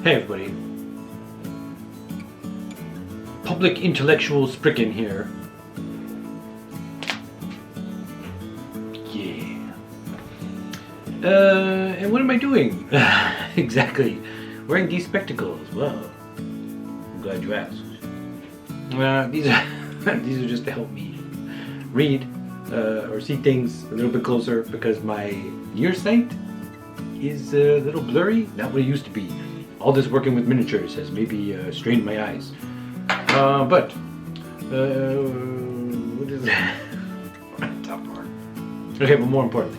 Hey everybody, Public Intellectual Spriken here. Yeah. And what am I doing? Exactly, wearing these spectacles. Well, I'm glad you asked. These are just to help me read or see things a little bit closer because my near sight is a little blurry, not what it used to be. All this working with miniatures has maybe strained my eyes. What is that? Top part. Okay, but more importantly,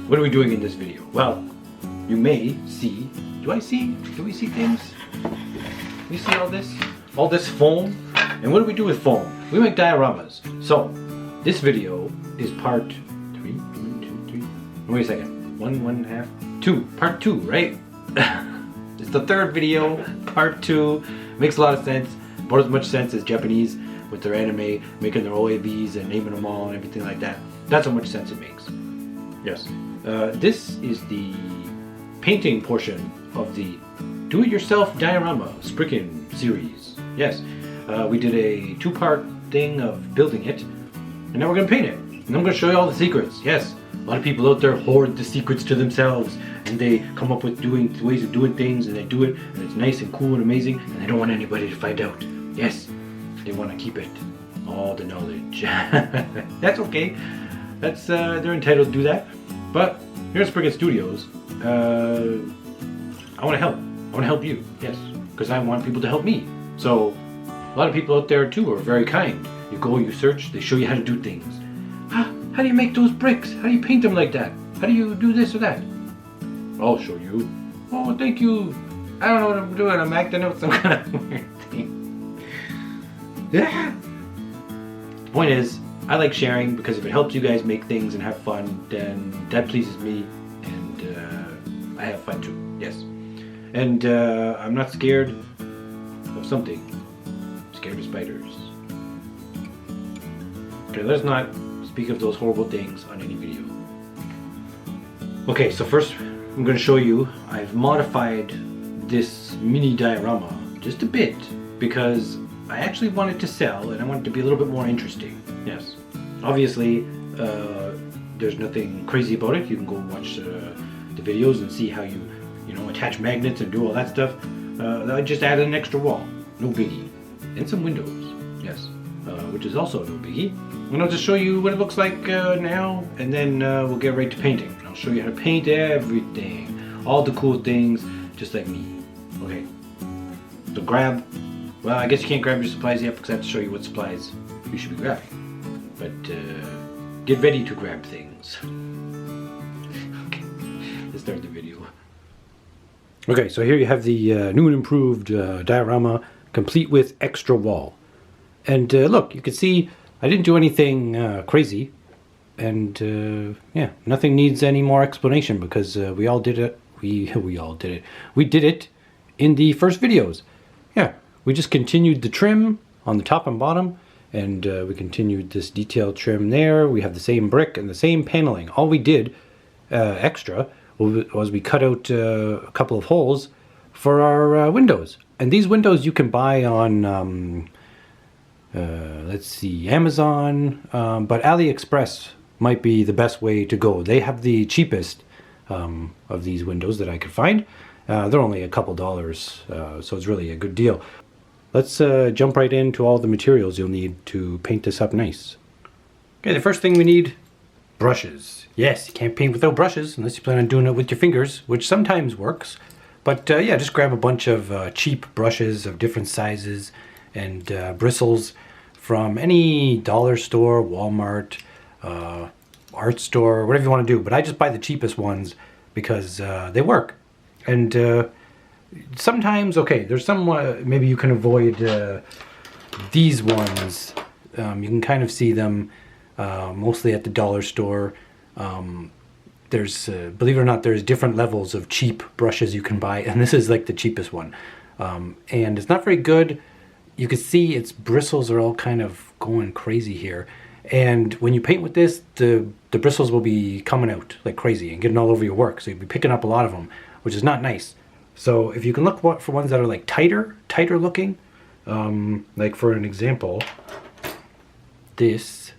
what are we doing in this video? Well, you may see, do we see things? You see all this? All this foam? And what do we do with foam? We make dioramas. So, this video is part 3, 1, 2, 3. Wait a second. 1, half, 2. Part 2, right? It's the third video, part 2. Makes a lot of sense. About as much sense as Japanese with their anime, making their OAVs and naming them all and everything like that. That's how much sense it makes. Yes. This is the painting portion of the do-it-yourself diorama Spriken series. Yes. We did a 2-part thing of building it, and now we're going to paint it. And I'm going to show you all the secrets. Yes. A lot of people out there hoard the secrets to themselves, and they come up with ways of doing things, and they do it, and it's nice and cool and amazing, and they don't want anybody to find out. Yes, they want to keep it, all the knowledge. That's okay. That's they're entitled to do that. But here at Spriken Studios, I want to help. I want to help you. Yes, because I want people to help me. So a lot of people out there too are very kind. You go, you search, they show you how to do things. How do you make those bricks? How do you paint them like that? How do you do this or that? I'll show you. Oh, thank you. I don't know what I'm doing. I'm acting out some kind of weird thing. Yeah. The point is, I like sharing because if it helps you guys make things and have fun, then that pleases me, and I have fun too. Yes. And I'm not scared of something. I'm scared of spiders. Okay, let's not speak of those horrible things on any video. Okay, so first I'm going to show you, I've modified this mini diorama just a bit because I actually want it to sell and I want it to be a little bit more interesting. Yes. Obviously, there's nothing crazy about it. You can go watch the videos and see how you attach magnets and do all that stuff. I just added an extra wall, no biggie. And some windows, yes, which is also no biggie. And I'll just show you what it looks like now, and then we'll get right to painting. I'll show you how to paint everything, all the cool things, just like me. Okay, so grab, well, I guess you can't grab your supplies yet because I have to show you what supplies you should be grabbing. But get ready to grab things. Okay, let's start the video. Okay, so here you have the new and improved diorama, complete with extra wall. And look, you can see I didn't do anything crazy, and yeah, nothing needs any more explanation because we all did it. We all did it. We did it in the first videos. Yeah, we just continued the trim on the top and bottom, and we continued this detailed trim there. We have the same brick and the same paneling. All we did extra was we cut out a couple of holes for our windows, and these windows you can buy on. Let's see, Amazon, but AliExpress might be the best way to go. They have the cheapest of these windows that I could find. They're only a couple dollars, so it's really a good deal. Let's jump right into all the materials you'll need to paint this up nice. Okay, the first thing we need, brushes. Yes, you can't paint without brushes unless you plan on doing it with your fingers, which sometimes works. But yeah, just grab a bunch of cheap brushes of different sizes and bristles from any dollar store, Walmart, art store, whatever you want to do. But I just buy the cheapest ones because they work. And sometimes, okay, there's some, maybe you can avoid these ones. You can kind of see them mostly at the dollar store. There's, believe it or not, there's different levels of cheap brushes you can buy, and this is like the cheapest one. And it's not very good. You can see its bristles are all kind of going crazy here. And when you paint with this, the bristles will be coming out like crazy and getting all over your work. So you'll be picking up a lot of them, which is not nice. So if you can look for ones that are like tighter looking, like for an example, this,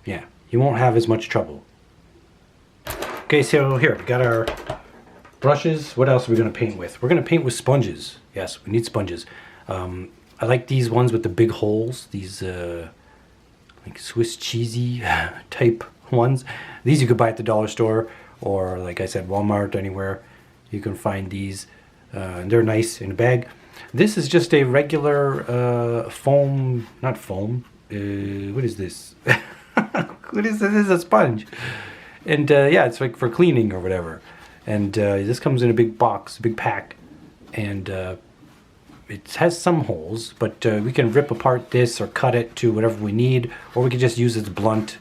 yeah, you won't have as much trouble. Okay, so here, we got our brushes. What else are we going to paint with? We're going to paint with sponges. Yes, we need sponges. I like these ones with the big holes, these like Swiss cheesy type ones. These you could buy at the dollar store, or like I said, Walmart, anywhere. You can find these. They're nice in a bag. This is just a regular foam, not foam. What is this? What is this? This is a sponge. And yeah, it's like for cleaning or whatever. And this comes in a big box, a big pack. And it has some holes, but we can rip apart this or cut it to whatever we need. Or we could just use its blunt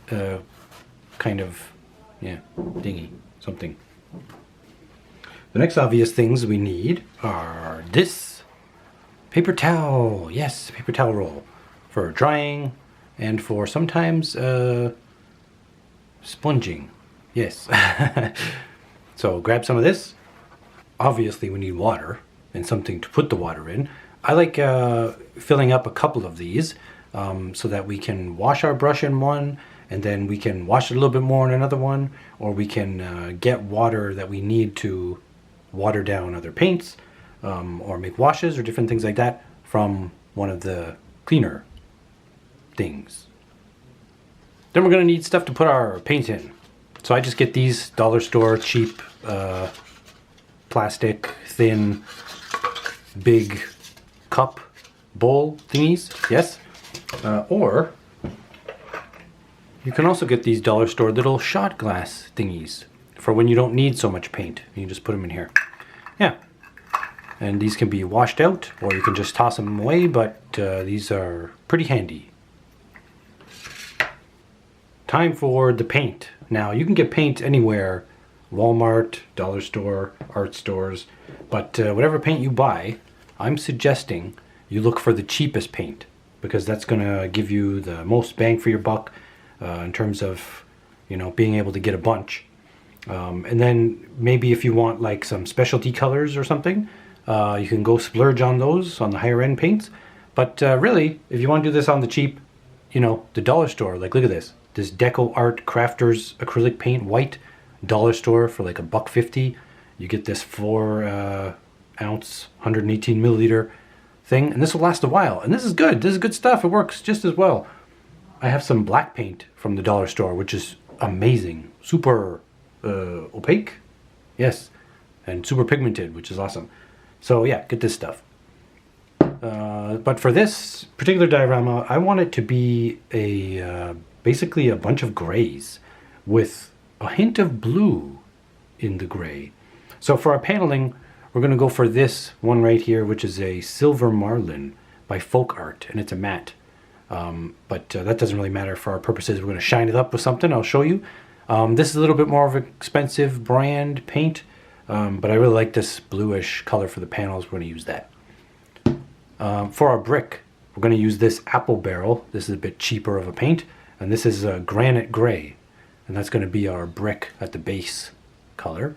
kind of, yeah, dingy, something. The next obvious things we need are this paper towel. Yes, paper towel roll for drying and for sometimes sponging. Yes. So grab some of this. Obviously we need water and something to put the water in. I like filling up a couple of these so that we can wash our brush in one, and then we can wash it a little bit more in another one, or we can get water that we need to water down other paints, or make washes or different things like that from one of the cleaner things. Then we're going to need stuff to put our paint in. So I just get these dollar store cheap plastic thin big cup bowl thingies. Yes. Or you can also get these dollar store little shot glass thingies for when you don't need so much paint. You just put them in here. Yeah. And these can be washed out, or you can just toss them away, but these are pretty handy. Time for the paint. Now, you can get paint anywhere, Walmart, dollar store, art stores, but whatever paint you buy, I'm suggesting you look for the cheapest paint, because that's going to give you the most bang for your buck in terms of, you know, being able to get a bunch. And then maybe if you want like some specialty colors or something, you can go splurge on those, on the higher end paints. But really, if you want to do this on the cheap, you know, the dollar store, like look at this. This Deco Art Crafters acrylic paint, white, dollar store for like $1.50. You get this 4 ounce, 118 milliliter thing, and this will last a while. And this is good. This is good stuff. It works just as well. I have some black paint from the dollar store, which is amazing. Super opaque, yes, and super pigmented, which is awesome. So yeah, get this stuff. But for this particular diorama, I want it to be a basically a bunch of grays with a hint of blue in the gray. So for our paneling, we're going to go for this one right here, which is a Silver Marlin by Folk Art, and it's a matte. But that doesn't really matter for our purposes. We're going to shine it up with something. I'll show you. This is a little bit more of an expensive brand paint, but I really like this bluish color for the panels. We're going to use that. For our brick, we're going to use this Apple Barrel. This is a bit cheaper of a paint, and this is a granite gray, and that's going to be our brick at the base color.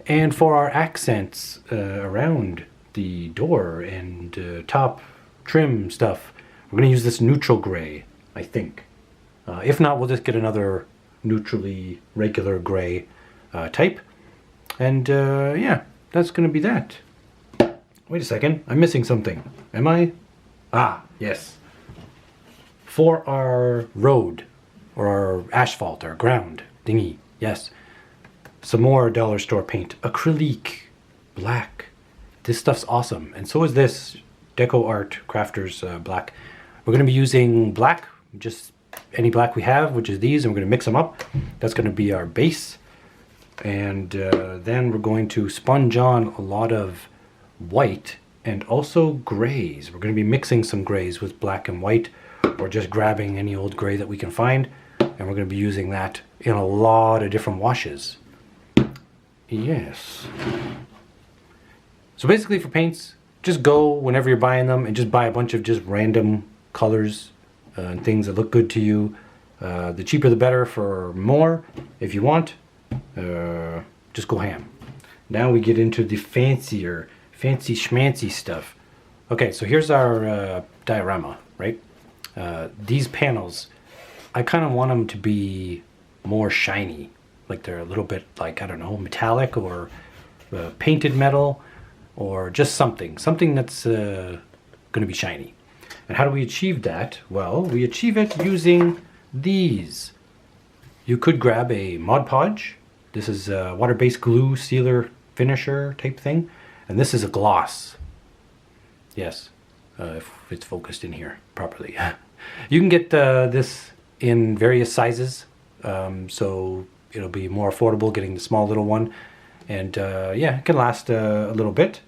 And for our accents around the door and top trim stuff, we're going to use this neutral gray, I think. If not, we'll just get another neutrally regular gray type. And yeah, that's going to be that. Wait a second, I'm missing something. Am I? Ah, yes. For our road, or our asphalt, our ground thingy, yes. Some more dollar store paint. Acrylic black. This stuff's awesome. And so is this Deco Art Crafters black. We're going to be using black, just any black we have, which is these, and we're going to mix them up. That's going to be our base. And then we're going to sponge on a lot of white and also grays. We're going to be mixing some grays with black and white, or just grabbing any old gray that we can find, and we're going to be using that in a lot of different washes. Yes. So basically for paints, just go whenever you're buying them and just buy a bunch of just random colors and things that look good to you. The cheaper the better for more if you want. just go ham. Now we get into the fancy schmancy stuff. Okay, so here's our diorama, right? These panels, I kind of want them to be more shiny. Like they're a little bit like, I don't know, metallic or painted metal or just something that's going to be shiny. And how do we achieve that? Well, we achieve it using these. You could grab a Mod Podge. This is a water-based glue sealer finisher type thing. And this is a gloss. Yes, if it's focused in here properly. You can get this in various sizes. So it'll be more affordable getting the small little one. And yeah, it can last a little bit.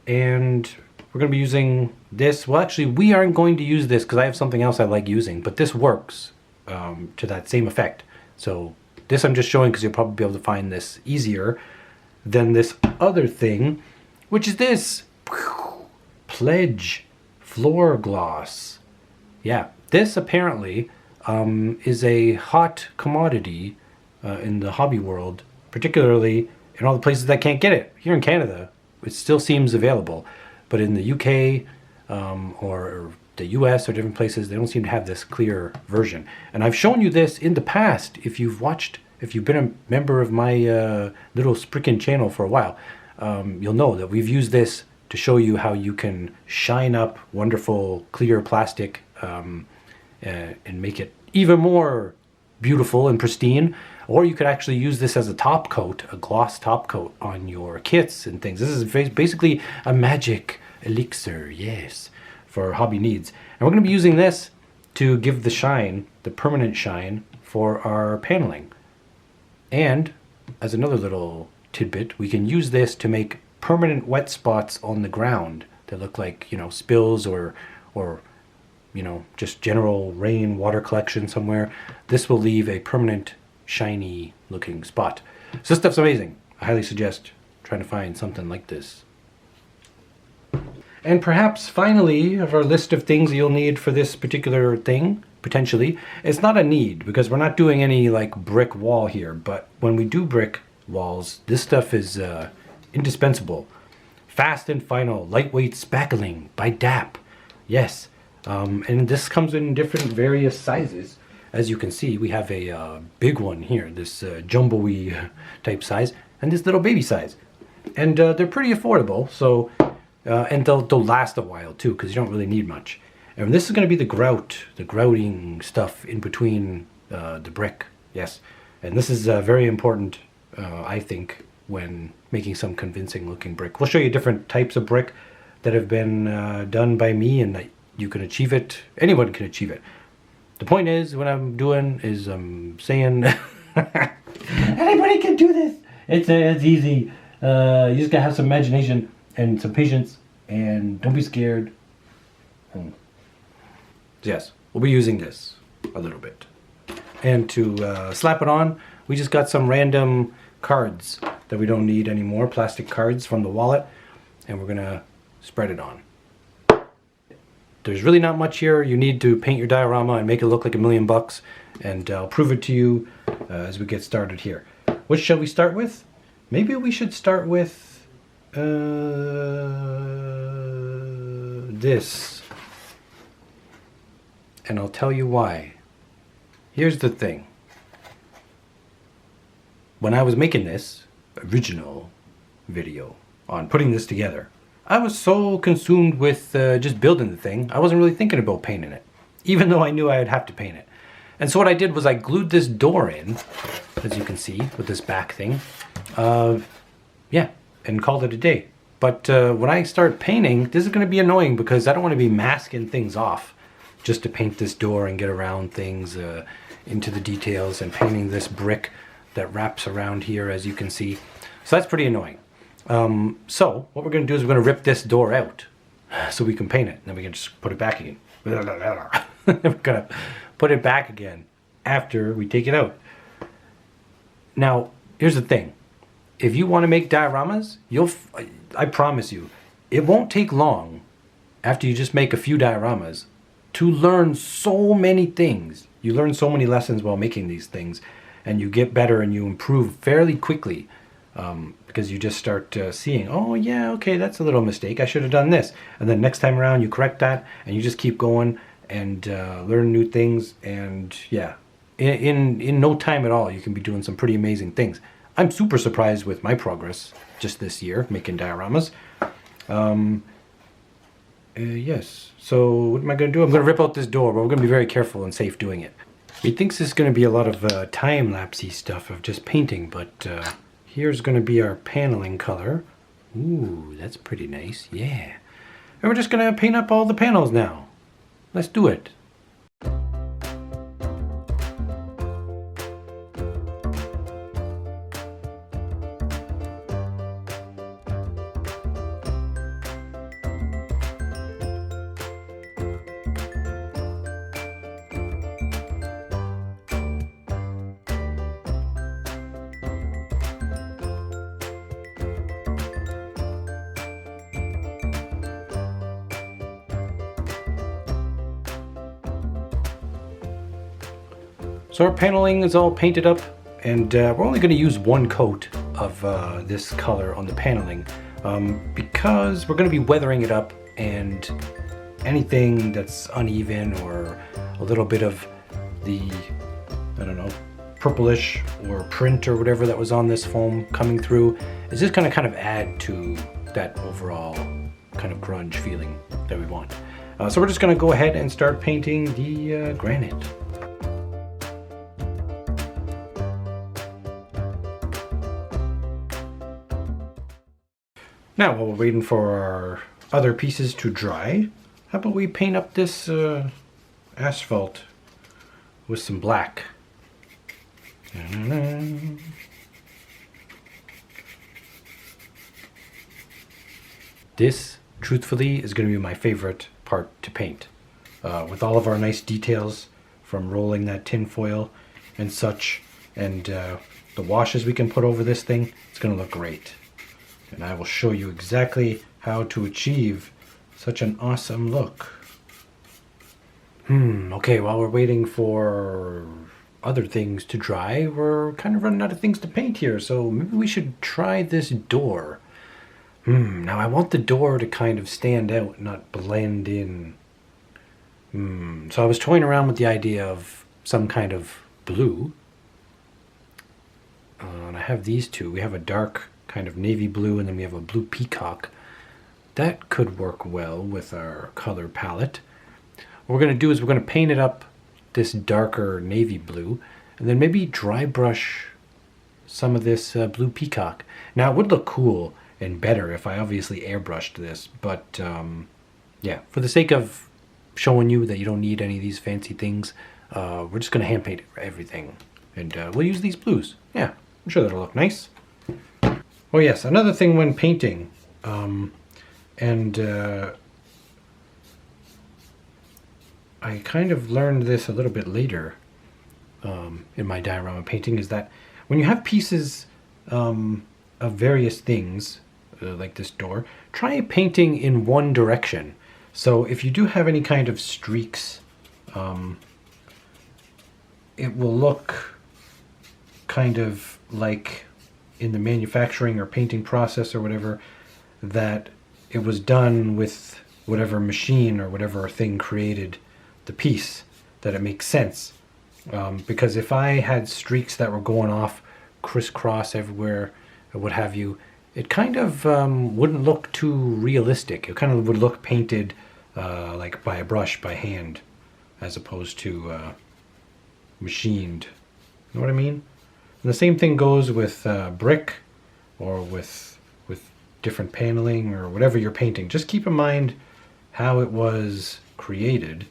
And we're going to be using this. Well, actually, we aren't going to use this because I have something else I like using. But this works to that same effect. So this I'm just showing because you'll probably be able to find this easier than this other thing, which is this Pledge floor gloss. Yeah, this apparently is a hot commodity in the hobby world, particularly in all the places that can't get it. Here in Canada, it still seems available, but in the UK or the US or different places, they don't seem to have this clear version. And I've shown you this in the past. If you've been a member of my little Spriken channel for a while, you'll know that we've used this to show you how you can shine up wonderful clear plastic and make it even more beautiful and pristine. Or you could actually use this as a top coat, a gloss top coat on your kits and things. This is basically a magic elixir, yes, for hobby needs. And we're going to be using this to give the shine, the permanent shine, for our paneling. And as another little tidbit, we can use this to make permanent wet spots on the ground that look like, you know, spills or you know, just general rain water collection somewhere. This will leave a permanent shiny looking spot. So this stuff's amazing. I highly suggest trying to find something like this. And perhaps finally, of our list of things you'll need for this particular thing, potentially, it's not a need because we're not doing any like brick wall here, but when we do brick walls, this stuff is indispensable. Fast and Final Lightweight Spackling by DAP. Yes, and this comes in different various sizes. As you can see, we have a big one here, this jumbo-y type size, and this little baby size. And they're pretty affordable, so and they'll last a while too, because you don't really need much. And this is going to be the grouting stuff in between the brick. Yes, and this is very important, I think, when making some convincing looking brick. We'll show you different types of brick that have been done by me, and that you can achieve it. Anyone can achieve it. The point is, what I'm doing is I'm saying anybody can do this. It's easy. You just gotta have some imagination and some patience, and don't be scared. So yes, we'll be using this a little bit. And to slap it on, we just got some random cards that we don't need anymore, plastic cards from the wallet, and we're gonna spread it on. There's really not much here. You need to paint your diorama and make it look like $1,000,000, and I'll prove it to you as we get started here. Which shall we start with? Maybe we should start with this. And I'll tell you why. Here's the thing. When I was making this original video on putting this together, I was so consumed with just building the thing, I wasn't really thinking about painting it, even though I knew I'd have to paint it. And so what I did was I glued this door in, as you can see, with this back thing, yeah, and called it a day. But when I start painting, this is going to be annoying because I don't want to be masking things off just to paint this door and get around things into the details, and painting this brick that wraps around here, as you can see. So that's pretty annoying. So what we're going to do is we're going to rip this door out so we can paint it, and then we can just put it back again. We're going to put it back again after we take it out. Now, here's the thing. If you want to make dioramas, I promise you, it won't take long after you just make a few dioramas to learn so many things. You learn so many lessons while making these things, and you get better and you improve fairly quickly. because you just start seeing, oh yeah, okay, that's a little mistake, I should have done this, and then next time around you correct that, and you just keep going and learn new things, and yeah, in no time at all you can be doing some pretty amazing things. I'm super surprised with my progress just this year making dioramas. Yes, so what am I going to do? I'm going to rip out this door, but we're going to be very careful and safe doing it. He thinks it's going to be a lot of time-lapsey stuff of just painting, but here's going to be our paneling color. Ooh, that's pretty nice, yeah. And we're just going to paint up all the panels now. Let's do it. So our paneling is all painted up, and we're only going to use one coat of this color on the paneling because we're going to be weathering it up, and anything that's uneven or a little bit of the, I don't know, purplish or print or whatever that was on this foam coming through is just going to kind of add to that overall kind of grunge feeling that we want. So we're just going to go ahead and start painting the granite. Now, while we're waiting for our other pieces to dry, how about we paint up this asphalt with some black. This, truthfully, is going to be my favorite part to paint. With all of our nice details from rolling that tin foil and such, and the washes we can put over this thing, it's going to look great. And I will show you exactly how to achieve such an awesome look. Okay, while we're waiting for other things to dry, we're kind of running out of things to paint here, so maybe we should try this door. Now I want the door to kind of stand out, not blend in. So I was toying around with the idea of some kind of blue. And I have these two. We have a dark kind of navy blue, and then we have a blue peacock. That could work well with our color palette. What we're going to do is we're going to paint it up this darker navy blue, and then maybe dry brush some of this blue peacock. Now it would look cool and better if I obviously airbrushed this, but yeah, for the sake of showing you that you don't need any of these fancy things, we're just going to hand paint everything, and we'll use these blues. Yeah, I'm sure that'll look nice. Oh yes, another thing when painting, I kind of learned this a little bit later in my diorama painting, is that when you have pieces of various things, like this door, try painting in one direction. So if you do have any kind of streaks, it will look kind of like in the manufacturing or painting process or whatever, that it was done with whatever machine or whatever thing created the piece, that it makes sense. Because if I had streaks that were going off crisscross everywhere or what have you, it kind of wouldn't look too realistic. It kind of would look painted like by a brush, by hand, as opposed to machined. You know what I mean? And the same thing goes with brick, or with different paneling, or whatever you're painting. Just keep in mind how it was created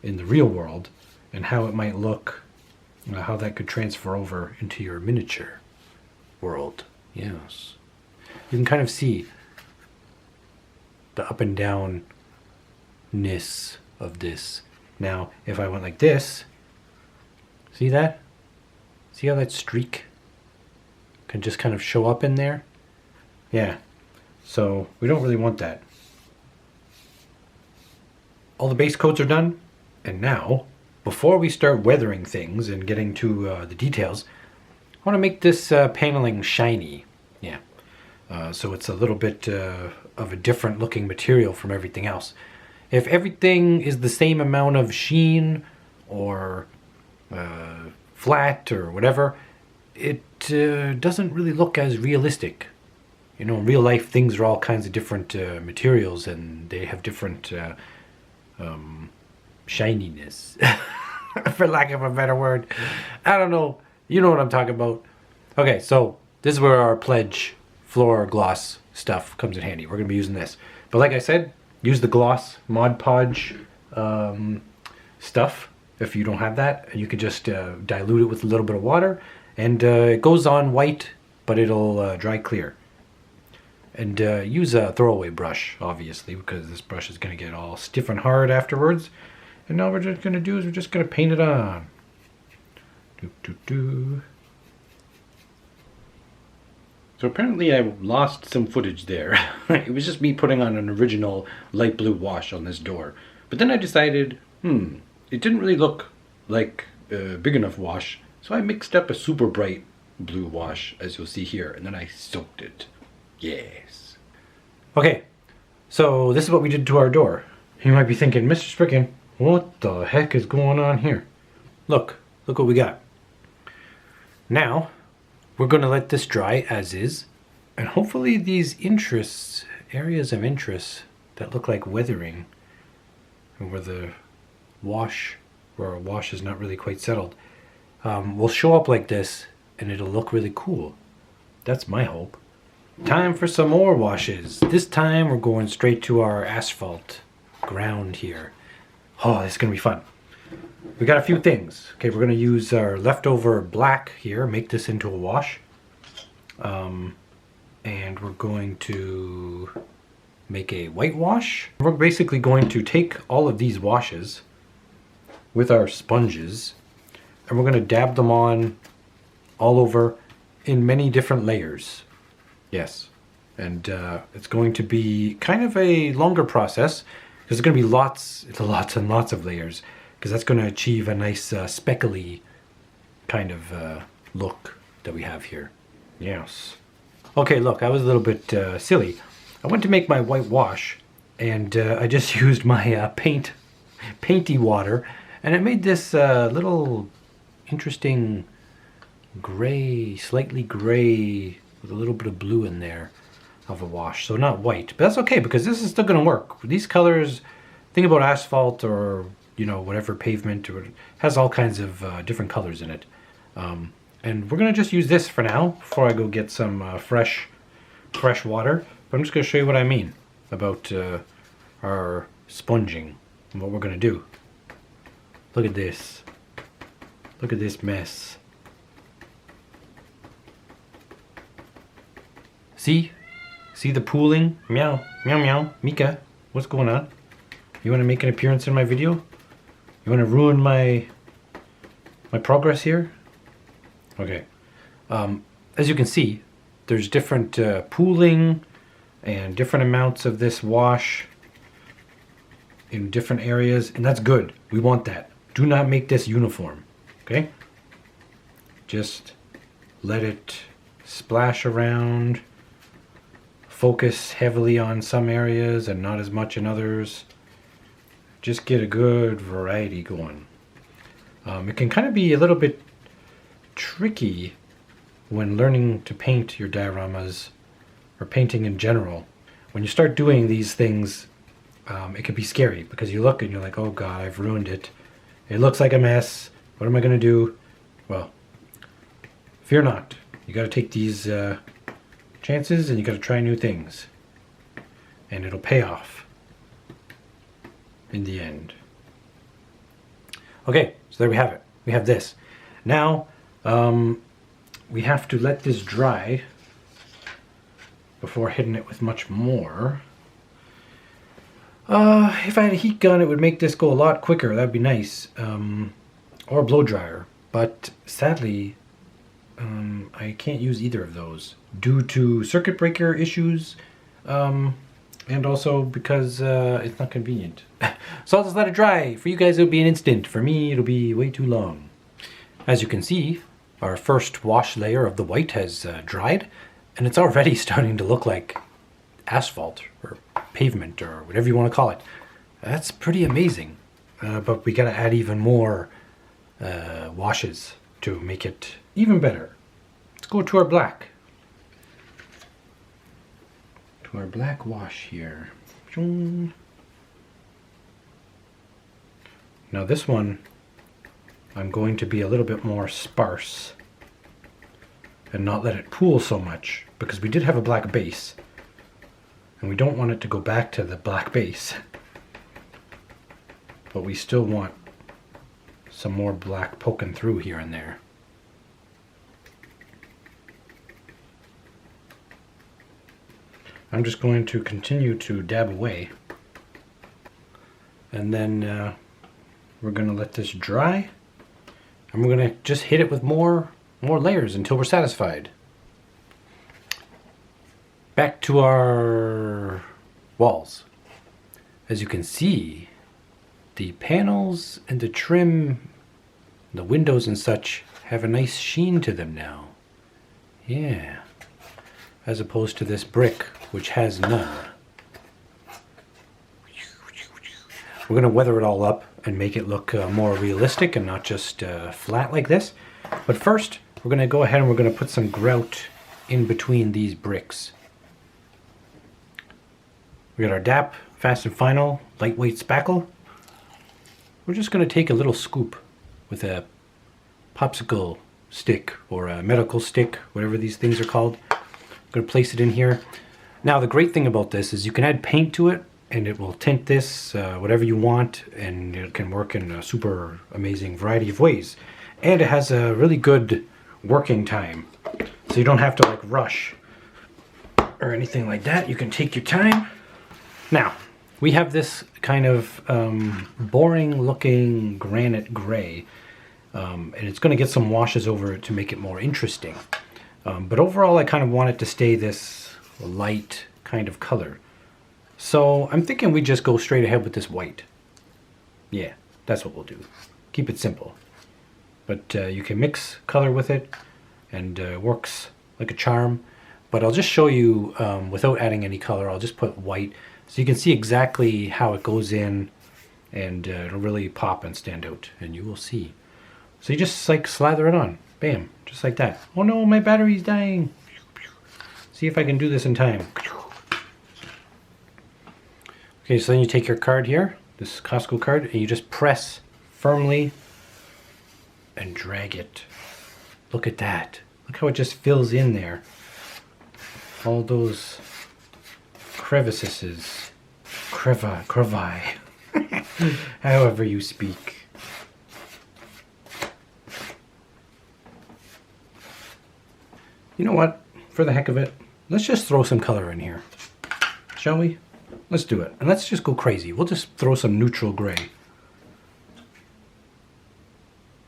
in the real world, and how it might look, how that could transfer over into your miniature world. Yes. You can kind of see the up and down-ness of this. Now, if I went like this, see that? See how that streak can just kind of show up in there? Yeah, so we don't really want that. All the base coats are done, and now, before we start weathering things and getting to the details, I want to make this paneling shiny. Yeah. So it's a little bit of a different looking material from everything else. If everything is the same amount of sheen or flat or whatever, it doesn't really look as realistic. You know, in real life, things are all kinds of different materials, and they have different shininess, for lack of a better word. I don't know. You know what I'm talking about. Okay, so this is where our pledge floor gloss stuff comes in handy. We're going to be using this. But like I said, use the gloss Mod Podge stuff. If you don't have that, you could just dilute it with a little bit of water, and it goes on white, but it'll dry clear. And use a throwaway brush, obviously, because this brush is going to get all stiff and hard afterwards. And now we're just going to do is we're just going to paint it on. So apparently I lost some footage there. It was just me putting on an original light blue wash on this door. But then I decided, it didn't really look like a big enough wash. So I mixed up a super bright blue wash, as you'll see here, and then I soaked it. Yes. Okay, so this is what we did to our door. You might be thinking, Mr. Spriken, what the heck is going on here? Look what we got. Now, we're going to let this dry as is, and hopefully these areas of interest that look like weathering, and where the wash, where our wash is not really quite settled, will show up like this, and it'll look really cool. That's my hope. Time for some more washes. This time we're going straight to our asphalt ground here. Oh, this is going to be fun. We got a few things. Okay, we're going to use our leftover black here, make this into a wash. And we're going to make a white wash. We're basically going to take all of these washes with our sponges, and we're going to dab them on all over in many different layers. Yes, and it's going to be kind of a longer process because there's going to be lots and lots of layers, because that's going to achieve a nice speckly kind of look that we have here. Yes. Okay, look, I was a little bit silly. I went to make my white wash, and I just used my painty water, and it made this little interesting gray, slightly gray, with a little bit of blue in there of a wash. So not white, but that's okay because this is still going to work. These colors, think about asphalt or, you know, whatever pavement, or it has all kinds of different colors in it. And we're going to just use this for now before I go get some fresh water. But I'm just going to show you what I mean about our sponging and what we're going to do. Look at this. Look at this mess. See? See the pooling? Meow, meow, meow. Mika, what's going on? You want to make an appearance in my video? You want to ruin my progress here? Okay. As you can see, there's different pooling and different amounts of this wash in different areas, and that's good. We want that. Do not make this uniform, okay? Just let it splash around. Focus heavily on some areas and not as much in others. Just get a good variety going. It can kind of be a little bit tricky when learning to paint your dioramas, or painting in general. When you start doing these things, it can be scary because you look and you're like, oh God, I've ruined it. It looks like a mess. What am I going to do? Well, fear not. You got to take these chances, and you got to try new things, and it'll pay off in the end. Okay, so there we have it. We have this. Now we have to let this dry before hitting it with much more. If I had a heat gun, it would make this go a lot quicker. That'd be nice, or a blow dryer, but sadly I can't use either of those due to circuit breaker issues, and also because it's not convenient. So I'll just let it dry. For you guys it'll be an instant. For me it'll be way too long. As you can see, our first wash layer of the white has dried, and it's already starting to look like asphalt or pavement or whatever you want to call it. That's pretty amazing. But we got to add even more washes to make it even better. Let's go to our black. To our black wash here. Now this one, I'm going to be a little bit more sparse and not let it pool so much, because we did have a black base and we don't want it to go back to the black base, but we still want some more black poking through here and there. I'm just going to continue to dab away, and then we're going to let this dry, and we're going to just hit it with more layers until we're satisfied. Back to our walls. As you can see, the panels and the trim, the windows and such, have a nice sheen to them now. Yeah. As opposed to this brick, which has none. We're going to weather it all up and make it look more realistic and not just flat like this. But first, we're going to go ahead and we're going to put some grout in between these bricks. We got our DAP Fast and Final lightweight spackle. We're just going to take a little scoop with a popsicle stick or a medical stick, whatever these things are called. I'm going to place it in here. Now the great thing about this is you can add paint to it and it will tint this whatever you want, and it can work in a super amazing variety of ways. And it has a really good working time, so you don't have to like rush or anything like that. You can take your time. Now we have this kind of boring looking granite gray, and it's going to get some washes over it to make it more interesting, but overall I kind of want it to stay this light kind of color. So I'm thinking we just go straight ahead with this white. Yeah, that's what we'll do. Keep it simple. But you can mix color with it, and works like a charm. But I'll just show you without adding any color. I'll just put white so you can see exactly how it goes in, and it'll really pop and stand out, and you will see. So you just like slather it on. Bam, just like that. Oh no, my battery's dying. See if I can do this in time. Okay, so then you take your card here, this Costco card, and you just press firmly and drag it. Look at that. Look how it just fills in there. All those crevices. Crevi. However you speak. You know what? For the heck of it, let's just throw some color in here. Shall we? Let's do it. And let's just go crazy. We'll just throw some neutral gray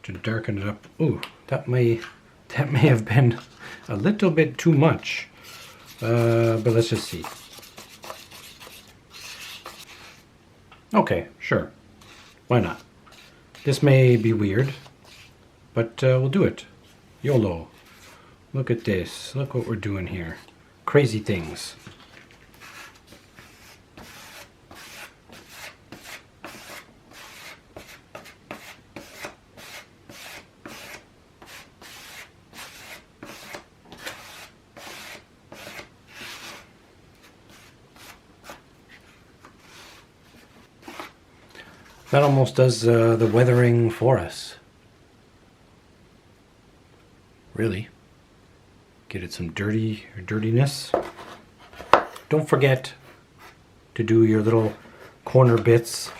to darken it up. Ooh, that may have been a little bit too much. But let's just see. Okay, sure. Why not? This may be weird, but we'll do it. YOLO. Look at this. Look what we're doing here. Crazy things. That almost does the weathering for us. Really. Get it some dirtiness. Don't forget to do your little corner bits.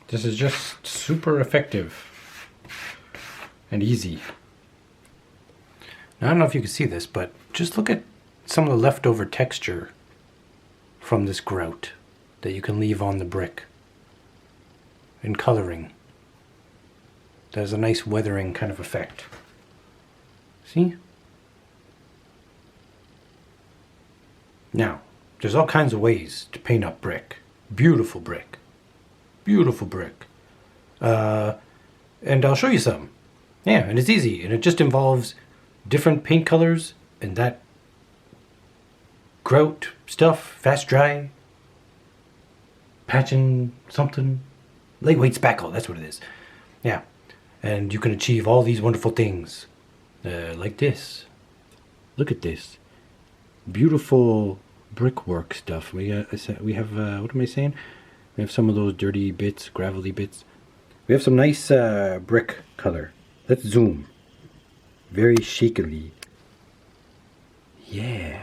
This is just super effective and easy. Now, I don't know if you can see this, but just look at some of the leftover texture from this grout that you can leave on the brick and coloring. That has a nice weathering kind of effect. See? Now, there's all kinds of ways to paint up brick. Beautiful brick. Beautiful brick. And I'll show you some. Yeah, and it's easy, and it just involves different paint colors and that grout stuff, fast dry, patching something, lightweight spackle, that's what it is. Yeah, and you can achieve all these wonderful things like this. Look at this beautiful brickwork stuff. We have what am I saying? We have some of those dirty bits, gravelly bits. We have some nice brick color. Let's zoom. Very shakily. Yeah.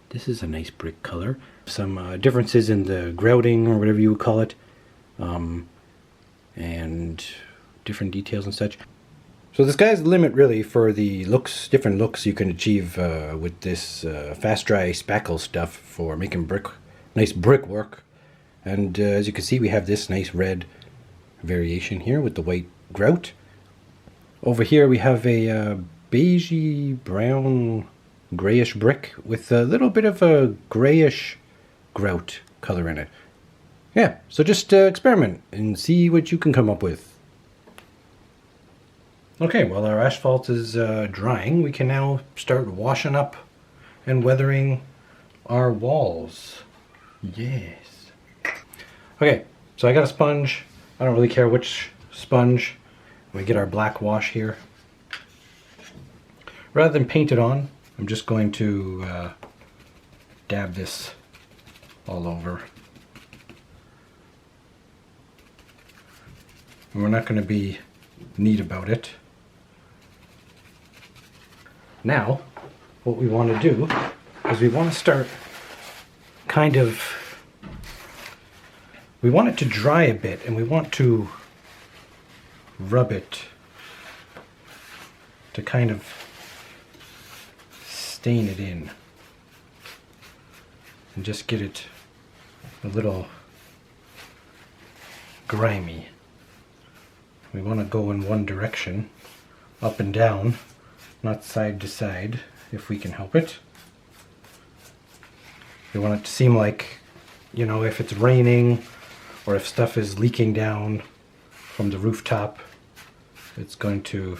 This is a nice brick color. Some differences in the grouting or whatever you would call it. And different details and such. So the sky's the limit really for the looks, different looks you can achieve with this fast dry spackle stuff for making nice brickwork. And as you can see, we have this nice red variation here with the white grout. Over here we have a beigey brown grayish brick with a little bit of a grayish grout color in it. Yeah, so just experiment and see what you can come up with. Okay, while our asphalt is drying, we can now start washing up and weathering our walls. Yes. Okay, so I got a sponge. I don't really care which sponge. We get our black wash here. Rather than paint it on, I'm just going to dab this all over. And we're not going to be neat about it. Now, what we want to do is we want to start kind of, we want it to dry a bit and we want to rub it to kind of stain it in and just get it a little grimy. We want to go in one direction, up and down, not side to side, if we can help it. We want it to seem like, you know, if it's raining or if stuff is leaking down from the rooftop, it's going to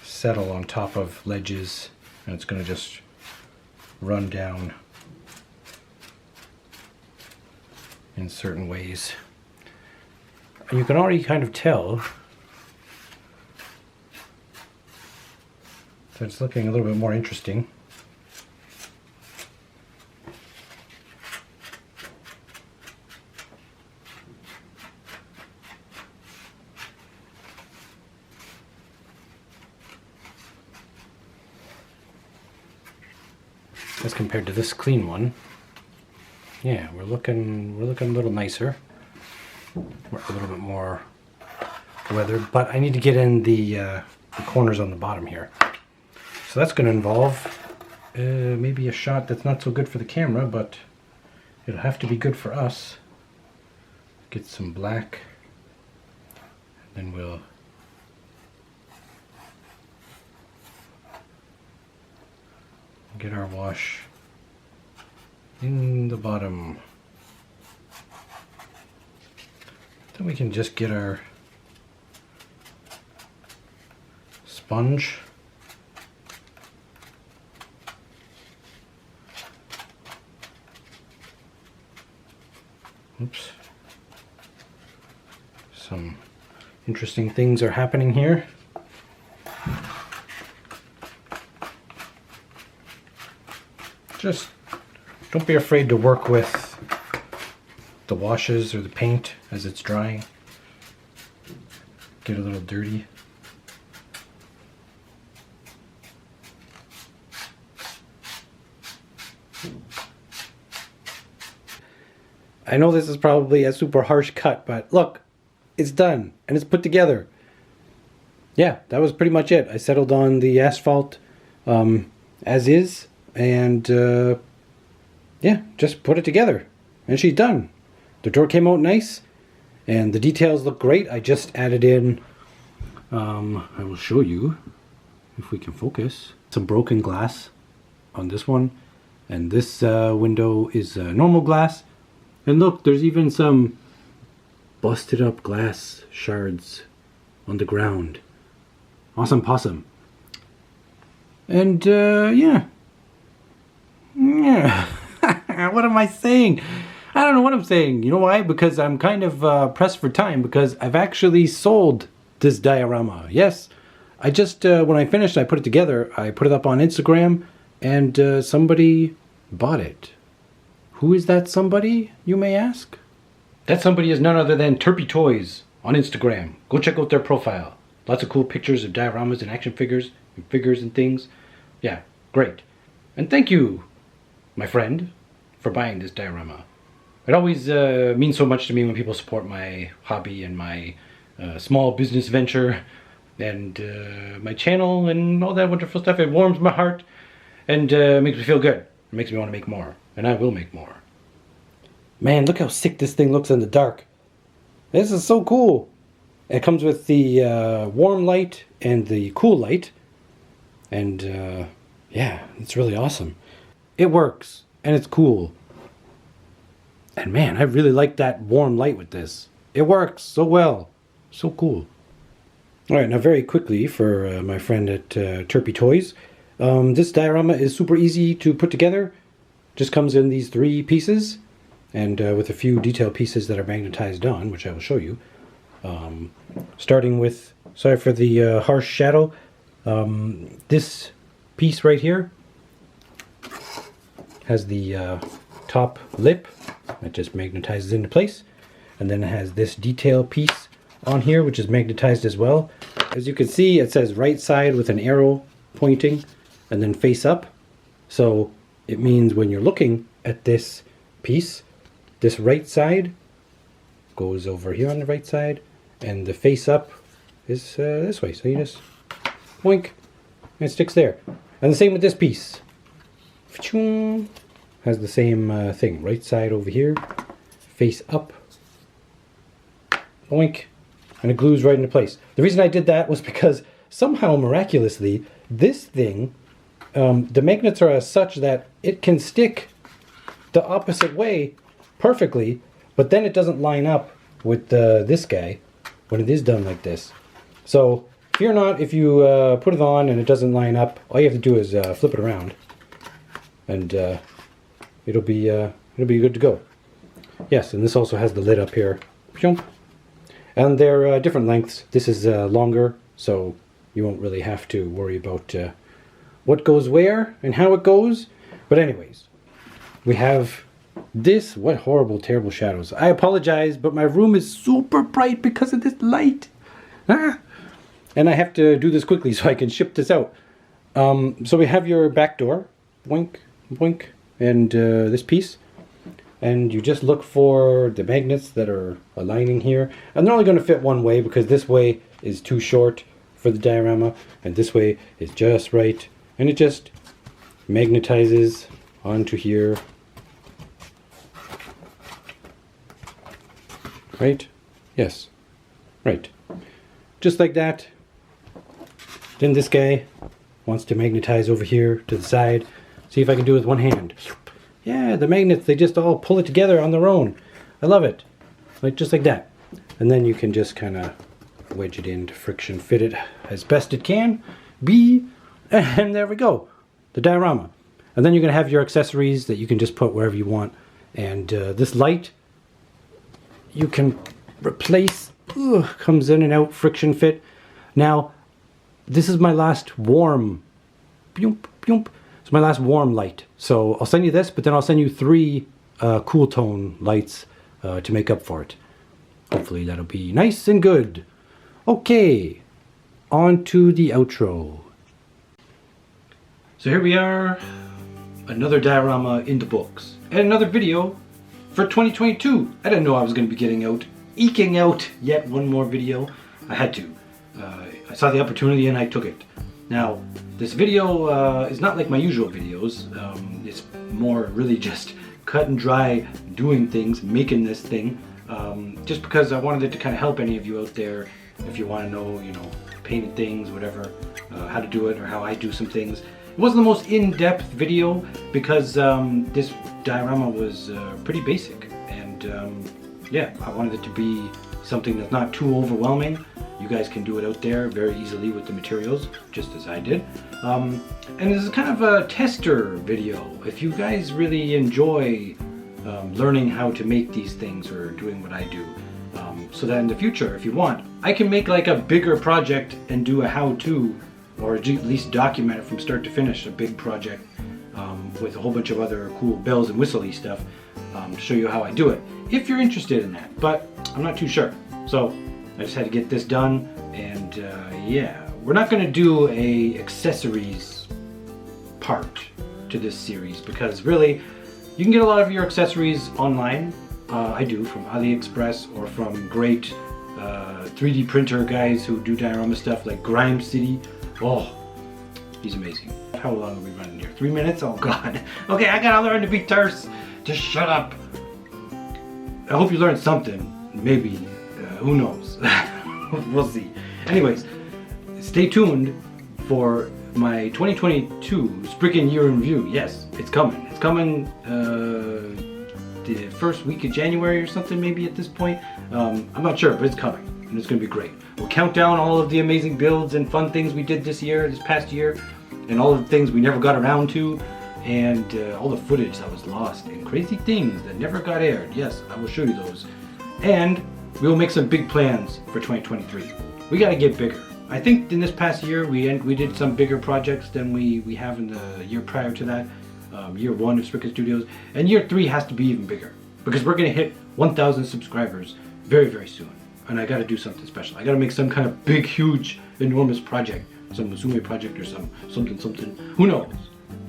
settle on top of ledges and it's going to just run down in certain ways. And you can already kind of tell that it's looking a little bit more interesting. As compared to this clean one. Yeah, we're looking a little nicer. We're a little bit more weathered, but I need to get in the corners on the bottom here. So that's going to involve maybe a shot that's not so good for the camera, but it'll have to be good for us. Get some black, and then we'll get our wash in the bottom. Then we can just get our sponge. Oops. Some interesting things are happening here. Just don't be afraid to work with the washes or the paint as it's drying. Get a little dirty. I know this is probably a super harsh cut, but look, it's done and it's put together. Yeah, that was pretty much it. I settled on the asphalt as is, and yeah, just put it together and she's done. The door came out nice and the details look great. I just added in, I will show you if we can focus, some broken glass on this one, and this window is normal glass. And look, there's even some busted up glass shards on the ground. Awesome possum. And yeah. What am I saying? I don't know what I'm saying. You know why? Because I'm kind of pressed for time, because I've actually sold this diorama. Yes, I just, when I finished, I put it together, I put it up on Instagram, and somebody bought it. Who is that somebody, you may ask? That somebody is none other than TERPY Toys on Instagram. Go check out their profile. Lots of cool pictures of dioramas and action figures and things. Yeah, great. And thank you, my friend, for buying this diorama. It always means so much to me when people support my hobby and my small business venture and my channel and all that wonderful stuff. It warms my heart and makes me feel good. It makes me want to make more, and I will make more. Man, look how sick this thing looks in the dark. This is so cool. It comes with the warm light and the cool light, and yeah, it's really awesome. It works, and it's cool. And man, I really like that warm light with this. It works so well. So cool. Alright, now very quickly for my friend at TERPY Toys. This diorama is super easy to put together. Just comes in these 3 pieces, and with a few detail pieces that are magnetized on, which I will show you. Starting with, sorry for the harsh shadow, this piece right here has the top lip that just magnetizes into place, and then it has this detail piece on here which is magnetized as well. As you can see, it says right side with an arrow pointing and then face up, so it means when you're looking at this piece, this right side goes over here on the right side, and the face up is this way, so you just boink and it sticks there. And the same with this piece. Has the same thing, right side over here, face up, boink, and it glues right into place. The reason I did that was because somehow miraculously this thing, the magnets are as such that it can stick the opposite way perfectly, but then it doesn't line up with this guy when it is done like this. So fear not if you put it on and it doesn't line up. All you have to do is flip it around, and it'll be good to go. Yes, and this also has the lid up here, and they're different lengths. This is longer, so you won't really have to worry about what goes where and how it goes. But anyways, we have this. What horrible, terrible shadows. I apologize, but my room is super bright because of this light. And I have to do this quickly so I can ship this out. So we have your back door, boink, boink, and this piece. And you just look for the magnets that are aligning here. And they're only going to fit one way because this way is too short for the diorama, and this way is just right. And it just magnetizes onto here. Right? Yes. Right. Just like that. Then this guy wants to magnetize over here to the side. See if I can do it with one hand. Yeah, the magnets, they just all pull it together on their own. I love it. Like, just like that. And then you can just kind of wedge it in to friction fit it as best it can be. And there we go. The diorama. And then you're going to have your accessories that you can just put wherever you want. And this light, you can replace. Comes in and out, friction fit. Now, this is my last warm. It's my last warm light. So I'll send you this, but then I'll send you 3 cool tone lights to make up for it. Hopefully that'll be nice and good. Okay, on to the outro. So here we are, another diorama in the books, and another video for 2022. I didn't know I was going to be eking out yet one more video. I had to. I saw the opportunity and I took it. Now, this video is not like my usual videos. It's more really just cut and dry, doing things, making this thing. Just because I wanted it to kind of help any of you out there, if you want to know, painted things, whatever, how to do it or how I do some things. It wasn't the most in-depth video because this diorama was pretty basic, and yeah, I wanted it to be something that's not too overwhelming. You guys can do it out there very easily with the materials, just as I did. And this is kind of a tester video. If you guys really enjoy learning how to make these things or doing what I do, so that in the future, if you want, I can make like a bigger project and do a how-to, or at least document it from start to finish, a big project with a whole bunch of other cool bells and whistly stuff to show you how I do it, if you're interested in that. But I'm not too sure, so I just had to get this done. And yeah, we're not going to do a accessories part to this series, because really you can get a lot of your accessories online. I do, from AliExpress or from great 3D printer guys who do diorama stuff like Grime City. Oh, he's amazing. How long are we running here? 3 minutes? Oh god. Okay, I gotta learn to be terse. Just shut up. I hope you learned something. Maybe. Who knows? We'll see. Anyways, stay tuned for my 2022 Spriken year in review. Yes, it's coming. It's coming the first week of January or something, maybe at this point. I'm not sure, but it's coming, and it's going to be great. We'll count down all of the amazing builds and fun things we did this past year, and all of the things we never got around to, and all the footage that was lost, and crazy things that never got aired. Yes, I will show you those. And we will make some big plans for 2023. We got to get bigger. I think in this past year we did some bigger projects than we have in the year prior to that. Year 1 of Spriken Studios, and year 3 has to be even bigger, because we're going to hit 1,000 subscribers very, very soon, and I got to do something special. I got to make some kind of big, huge, enormous project, some Musume project or something, who knows.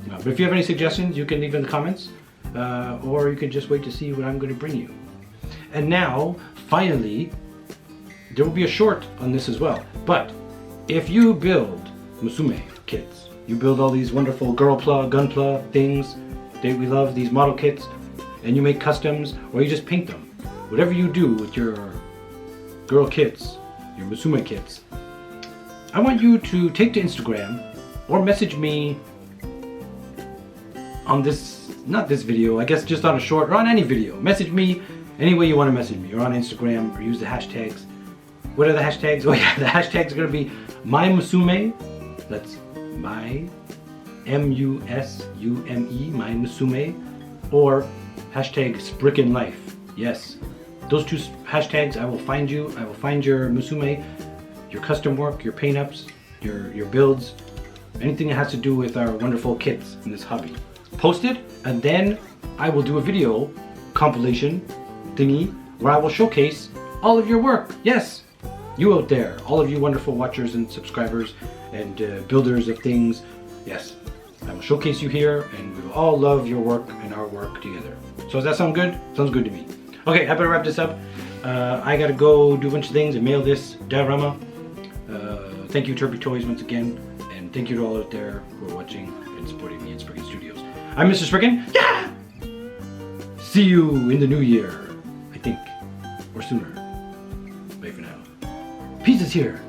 But if you have any suggestions, you can leave in the comments, or you can just wait to see what I'm going to bring you. And now, finally, there will be a short on this as well. But if you build Musume kits, you build all these wonderful girl-pla, gun-pla things that we love, these model kits, and you make customs, or you just paint them. Whatever you do with your girl kits, your Musume kits, I want you to take to Instagram or message me on this, not this video, I guess just on a short or on any video. Message me any way you want to message me, or on Instagram, or use the hashtags. What are the hashtags? Oh yeah, the hashtags are going to be mymusume, that's my M-U-S-U-M-E, my Musume, or hashtag Spriken Life. Yes, those two hashtags, I will find you. I will find your Musume, your custom work, your paint-ups, your builds, anything that has to do with our wonderful kits in this hobby. Post it, and then I will do a video compilation thingy where I will showcase all of your work. Yes, you out there, all of you wonderful watchers and subscribers and builders of things. Yes, I will showcase you here, and we will all love your work and our work together. So does that sound good? Sounds good to me. Okay, I better wrap this up. I gotta go do a bunch of things and mail this diorama. Thank you, TERPY Toys, once again, and thank you to all out there who are watching and supporting me at Spriken Studios. I'm Mr.Spriken. Yeah! See you in the new year, I think, or sooner. Bye for now. Peace is here.